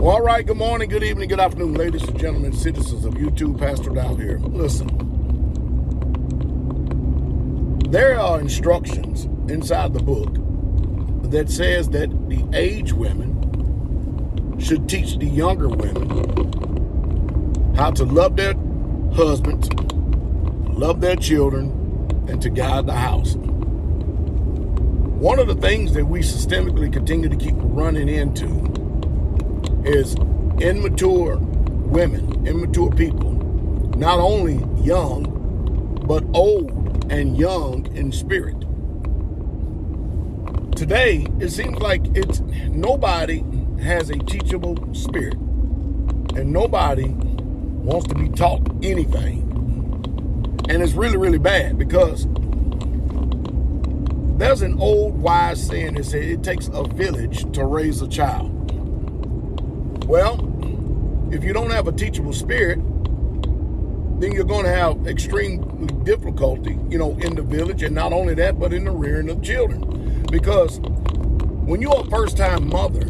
Well, all right, good morning, good evening, good afternoon, ladies and gentlemen, citizens of YouTube. Pastor Dowell here. Listen, there are instructions inside the book that says that the aged women should teach the younger women how to love their husbands, love their children, and to guide the house. One of the things that we systemically continue to keep running into is immature women, immature people, not only young, but old and young in spirit. Today, it seems like nobody has a teachable spirit, and nobody wants to be taught anything. And it's really, really bad, because there's an old wise saying that says it takes a village to raise a child. Well, if you don't have a teachable spirit, then you're going to have extreme difficulty, in the village, and not only that, but in the rearing of children. Because when you're a first-time mother,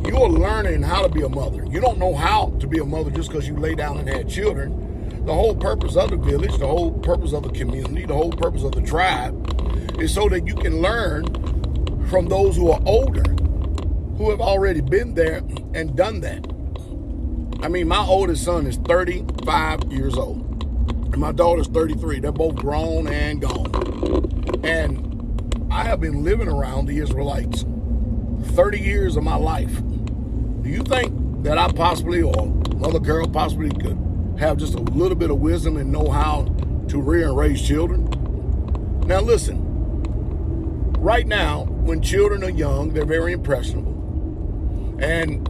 you are learning how to be a mother. You don't know how to be a mother just because you lay down and had children. The whole purpose of the village, the whole purpose of the community, the whole purpose of the tribe is so that you can learn from those who are older, who have already been there and done that. I mean, my oldest son is 35 years old, and my daughter's 33. They're both grown and gone. And I have been living around the Israelites 30 years of my life. Do you think that I possibly, or Mother Carol possibly, could have just a little bit of wisdom and know how to rear and raise children? Now listen, right now, when children are young, they're very impressionable. And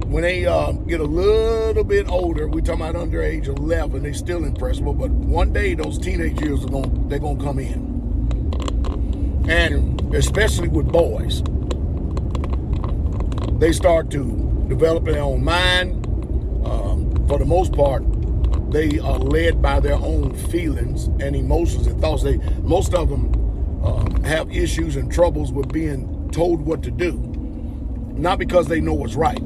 when they get a little bit older, we're talking about under age 11, they're still impressionable, but one day those teenage years they're gonna come in. And especially with boys, they start to develop their own mind. For the most part, they are led by their own feelings and emotions and thoughts. Most of them have issues and troubles with being told what to do. Not because they know what's right.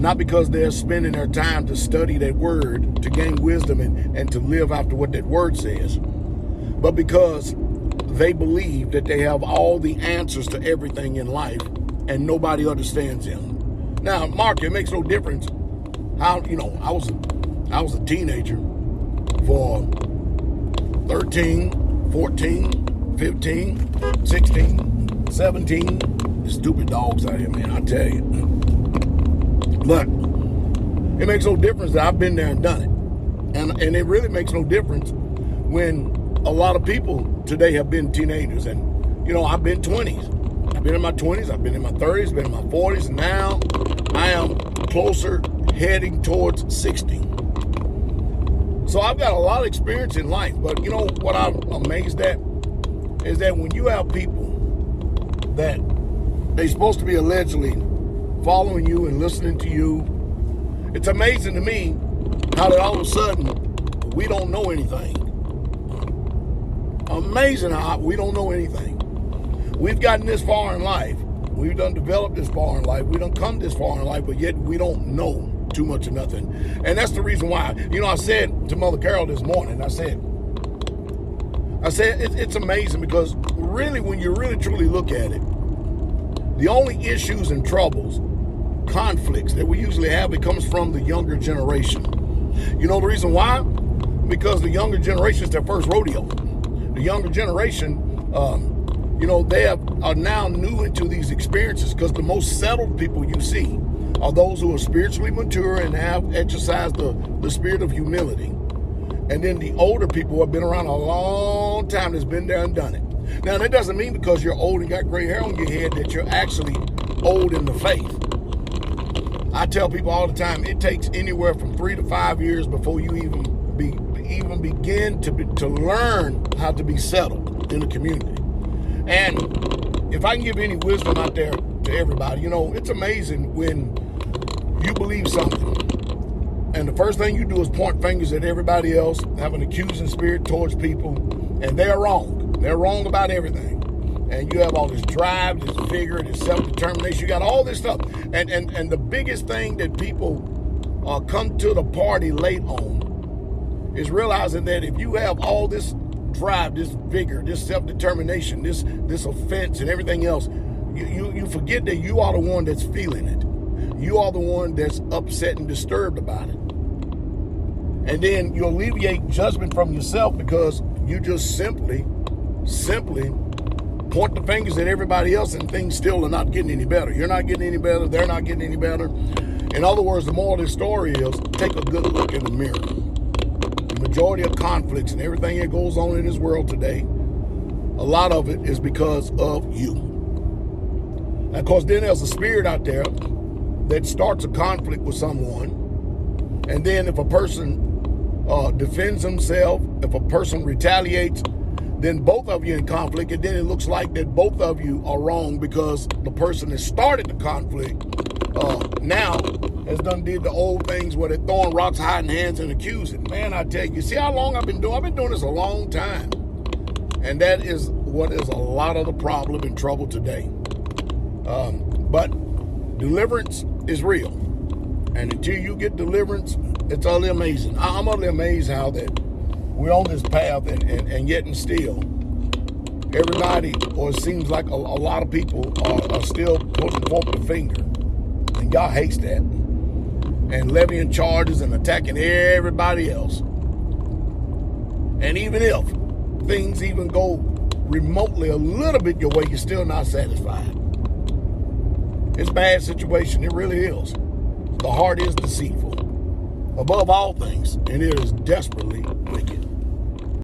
Not because they're spending their time to study that word, to gain wisdom and to live after what that word says. But because they believe that they have all the answers to everything in life and nobody understands them. Now, Mark, it makes no difference how, I was a teenager for 13, 14, 15, 16, 17. Stupid dogs out here, man, I tell you. But it makes no difference that I've been there and done it. And it really makes no difference when a lot of people today have been teenagers. And, I've been 20s. I've been in my 20s, I've been in my 30s, been in my 40s, and now I am closer heading towards 60. So I've got a lot of experience in life. But what I'm amazed at is that when you have people that they're supposed to be allegedly following you and listening to you, it's amazing to me how that all of a sudden we don't know anything. Amazing how we don't know anything. We've gotten this far in life. We've done developed this far in life. We done come this far in life, but yet we don't know too much of nothing. And that's the reason why, I said to Mother Carol this morning, I said, it's amazing, because really, when you really truly look at it, the only issues and troubles, conflicts that we usually have, it comes from the younger generation. The reason why? Because the younger generation is their first rodeo. The younger generation, they are now new into these experiences, because the most settled people you see are those who are spiritually mature and have exercised the spirit of humility. And then the older people who have been around a long time, that's been there and done it. Now, that doesn't mean because you're old and got gray hair on your head that you're actually old in the faith. I tell people all the time, it takes anywhere from 3 to 5 years before you even begin to learn how to be settled in the community. And if I can give any wisdom out there to everybody, it's amazing when you believe something, and the first thing you do is point fingers at everybody else, have an accusing spirit towards people, and they're wrong. They're wrong about everything. and you have all this drive, this vigor, this self-determination. You got all this stuff. And the biggest thing that people come to the party late on is realizing that if you have all this drive, this vigor, this self-determination, this offense and everything else, you forget that you are the one that's feeling it. You are the one that's upset and disturbed about it. And then you alleviate judgment from yourself because you just simply point the fingers at everybody else, and things still are not getting any better. You're not getting any better. They're not getting any better. In other words, the moral of this story is take a good look in the mirror. The majority of conflicts and everything that goes on in this world today, a lot of it is because of you. And of course, then there's a spirit out there that starts a conflict with someone, and then if a person defends himself, if a person retaliates, then both of you in conflict, and then it looks like that both of you are wrong because the person that started the conflict now has done did the old things where they're throwing rocks, hiding hands, and accusing. Man, I tell you, see how long I've been doing? I've been doing this a long time. And that is what is a lot of the problem and trouble today. But deliverance is real. And until you get deliverance, it's utterly amazing. I'm utterly amazed how that we're on this path and yet and still everybody, or it seems like a lot of people are still putting forth the finger. And God hates that. And levying charges and attacking everybody else. And even if things even go remotely a little bit your way, you're still not satisfied. It's a bad situation. It really is. The heart is deceitful above all things, and it is desperately wicked.